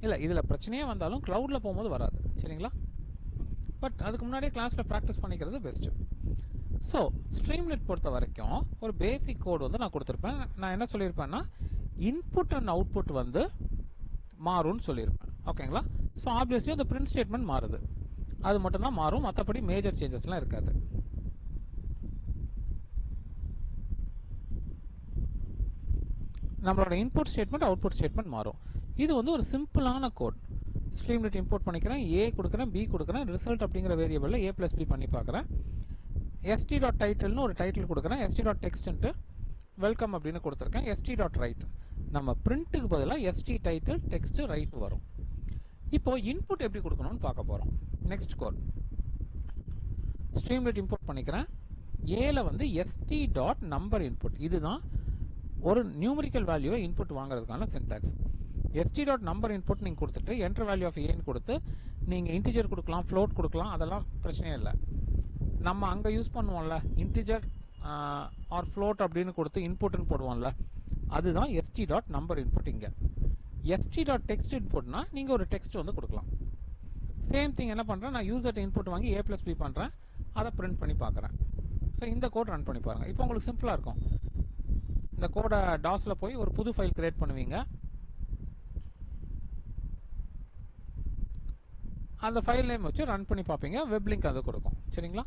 இல்லை இதில் பிரச்சனையே வந்தாலும் க்ளவுடில் போகும்போது வராது சரிங்களா. பட் அதுக்கு முன்னாடியே கிளாஸில் ப்ராக்டிஸ் பண்ணிக்கிறது பெஸ்ட்டு. ஸோ ஸ்ட்ரீம்லெட் பொறுத்த வரைக்கும் ஒரு பேசிக் கோடு வந்து நான் கொடுத்துருப்பேன். நான் என்ன சொல்லியிருப்பேன்னா இன்புட் அண்ட் அவுட்புட் வந்து மாறும்னு சொல்லியிருப்பேன் ஓகேங்களா. ஸோ ஆப்வியஸ்லி அந்த பிரிண்ட் ஸ்டேட்மெண்ட் மாறுது, அது மட்டும்தான் மாறும், மற்றபடி மேஜர் சேஞ்சஸ்லாம் இருக்காது. நம்மளோட இன்புட் ஸ்டேட்மெண்ட் அவுட்புட் ஸ்டேட்மெண்ட் மாறும். இது வந்து ஒரு சிம்பிளான கோட். ஸ்ட்ரீம்லெட் இம்போர்ட் பண்ணிக்கிறேன், ஏ கொடுக்குறேன், பி கொடுக்குறேன், ரிசல்ட் அப்படிங்கிற வேரியபிளில் ஏ ப்ளஸ் பி பண்ணி பார்க்குறேன். எஸ்டி டாட் டைட்டில்னு ஒரு டைட்டில் கொடுக்குறேன், எஸ்டி டாட் டெக்ஸ்ட்டு வெல்கம் அப்படின்னு கொடுத்துருக்கேன், எஸ்டி டாட் ரைட். நம்ம பிரிண்ட்டுக்கு பதிலாக எஸ்டி டைட்டில் டெக்ஸ்ட் ரைட் வரும். இப்போ இன்புட் எப்படி கொடுக்கணும்னு பார்க்க போகிறோம். நெக்ஸ்ட் கோட் ஸ்ட்ரீம்லெட் இம்போர்ட் பண்ணிக்கிறேன், ஏல வந்து எஸ்டி டாட் நம்பர் இன்புட். இதுதான் ஒரு நியூமரிக்கல் வேல்யூவை இன்புட் வாங்குறதுக்கான syntax. ST dot number input நீங்கள் கொடுத்துட்டு என்டர் வேல்யூ ஆஃப் ஏன்னு கொடுத்து நீங்கள் இன்டிஜர் கொடுக்கலாம், ஃப்ளோட் கொடுக்கலாம், அதெல்லாம் பிரச்சனையே இல்லை. நம்ம அங்கே யூஸ் பண்ணுவோம்ல இன்டிஜர் ஆர் ஃப்ளோட் அப்படின்னு கொடுத்து இன்புட்னு போடுவோம்ல, அதுதான் எஸ்டி டாட் நம்பர் இன்புட். இங்கே எஸ்டி டாட் டெக்ஸ்ட் இன்புட்னா நீங்கள் ஒரு டெக்ஸ்ட் வந்து கொடுக்கலாம். சேம் திங் என்ன பண்ணுறேன், நான் யூசர் இன்புட் வாங்கி ஏ ப்ளஸ் பி பண்ணுறேன், அதை பிரிண்ட் பண்ணி பார்க்குறேன். ஸோ இந்த கோட் ரன் பண்ணி பாருங்கள். இப்போ உங்களுக்கு சிம்பிளாக இருக்கும். இந்த கோடை டாஸில் போய் ஒரு புது ஃபைல் கிரியேட் பண்ணுவீங்க, அந்த ஃபைல் நேம் வச்சு ரன் பண்ணி பார்ப்பீங்க, வெப் லிங்க் அது கொடுக்கும் சரிங்களா.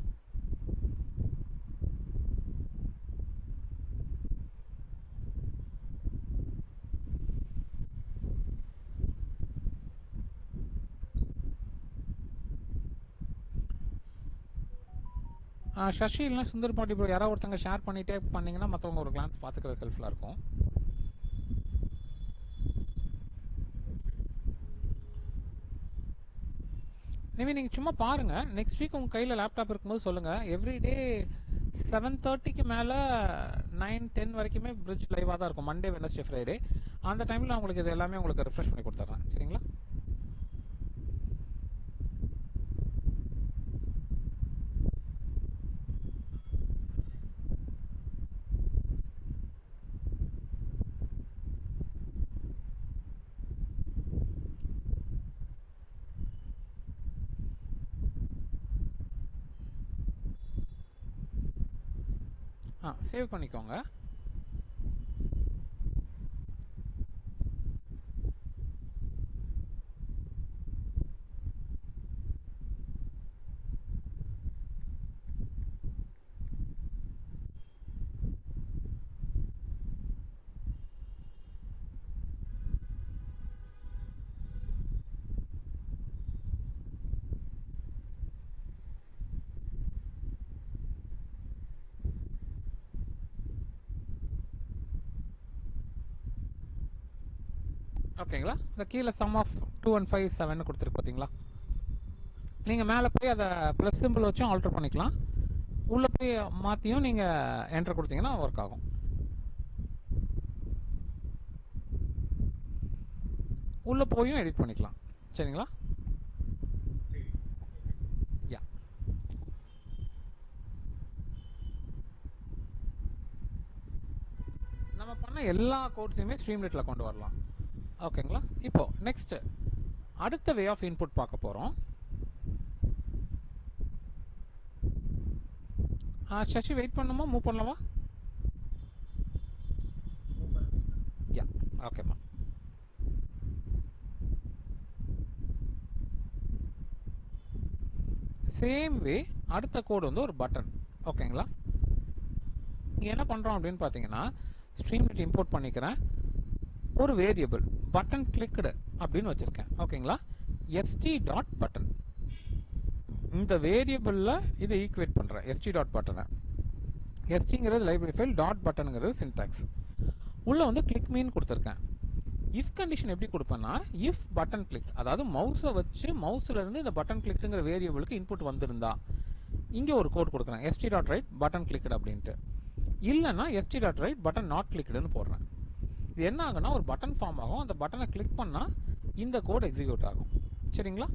சசி இல்லைனா சுந்தர் பாண்டி ப்ரோ யாராவது ஒருத்தங்க ஷேர் பண்ணிட்டே பண்ணீங்கன்னா மற்றவங்க ஒரு கிளான்ஸ் பார்த்துக்கிறது ஹெல்ப்ஃபுல்லாக இருக்கும். இனிமேல் நீங்கள் சும்மா பாருங்கள், நெக்ஸ்ட் வீக் உங்கள் கையில் லேப்டாப் இருக்கும்போது சொல்லுங்கள். எவ்ரிடே 7:30க்கு மேலே 9-10 வரைக்குமே பிரிட்ஜ் லைவாக தான் இருக்கும், மண்டே வெனஸ்டே ஃப்ரைடே. அந்த டைமில் நான் உங்களுக்கு இது எல்லாமே உங்களுக்கு ரிஃப்ரெஷ் பண்ணி கொடுத்துட்றேன் சரிங்களா. சேவ் பண்ணிக்கோங்க. ஓகேங்களா. இந்த கீழே சம் ஆஃப் 2 and 5 7 கொடுத்துருக்கு பார்த்தீங்களா. நீங்கள் மேலே போய் அதை ப்ளஸ் சிம்பிள் வச்சும் ஆல்டர் பண்ணிக்கலாம், உள்ளே போய் மாற்றியும் நீங்கள் என்டர் கொடுத்தீங்கன்னா ஒர்க் ஆகும். உள்ளே போயும் எடிட் பண்ணிக்கலாம் சரிங்களா. யா நம்ம பண்ண எல்லா கோட்ஸையுமே ஸ்ட்ரீம்லெட்டில் கொண்டு வரலாம் ஓகேங்களா. இப்போ நெக்ஸ்ட் அடுத்த வே ஆஃப் இன்புட் பார்க்க போகிறோம். சசி வெயிட் பண்ணுமா, மூவ் பண்ணலாமா? யா ஓகேம்மா. சேம் வே அடுத்த கோடு வந்து ஒரு பட்டன் ஓகேங்களா. இங்கே என்ன பண்ணுறோம் அப்படின்னு பார்த்தீங்கன்னா ஸ்ட்ரீம்லெட் இம்போர்ட் பண்ணிக்கிறேன், ஒரு வேரியபிள் பட்டன் கிளிக்டு அப்படின்னு வச்சிருக்கேன் ஓகேங்களா. எஸ்டி டாட் பட்டன் இந்த வேரியபிளில் இதை ஈக்குவேட் பண்ணுறேன். எஸ்டி டாட் பட்டனை, எஸ்டிங்கிறது லைப்ரரி ஃபைல், டாட் பட்டனுங்கிறது சின்டாக்ஸ். உள்ளே வந்து கிளிக் மீன் கொடுத்துருக்கேன். இஃப் கண்டிஷன் எப்படி கொடுப்பேன்னா இஃப் பட்டன் கிளிக், அதாவது மவுஸை வச்சு மவுஸில் இருந்து இந்த பட்டன் கிளிக்டுங்கிற வேரியபிளுக்கு இன்புட் வந்திருந்தா இங்கே ஒரு கோட் கொடுக்குறேன், ST dot write button clicked அப்படின்ட்டு. இல்லைன்னா ST dot write button not கிளிக்டுன்னு போடுறேன். இது என்ன ஆகுனா ஒரு பட்டன் ஃபார்ம் ஆகும், அந்த பட்டனை கிளிக் பண்ணால் இந்த கோட் எக்ஸிக்யூட் ஆகும் சரிங்களா.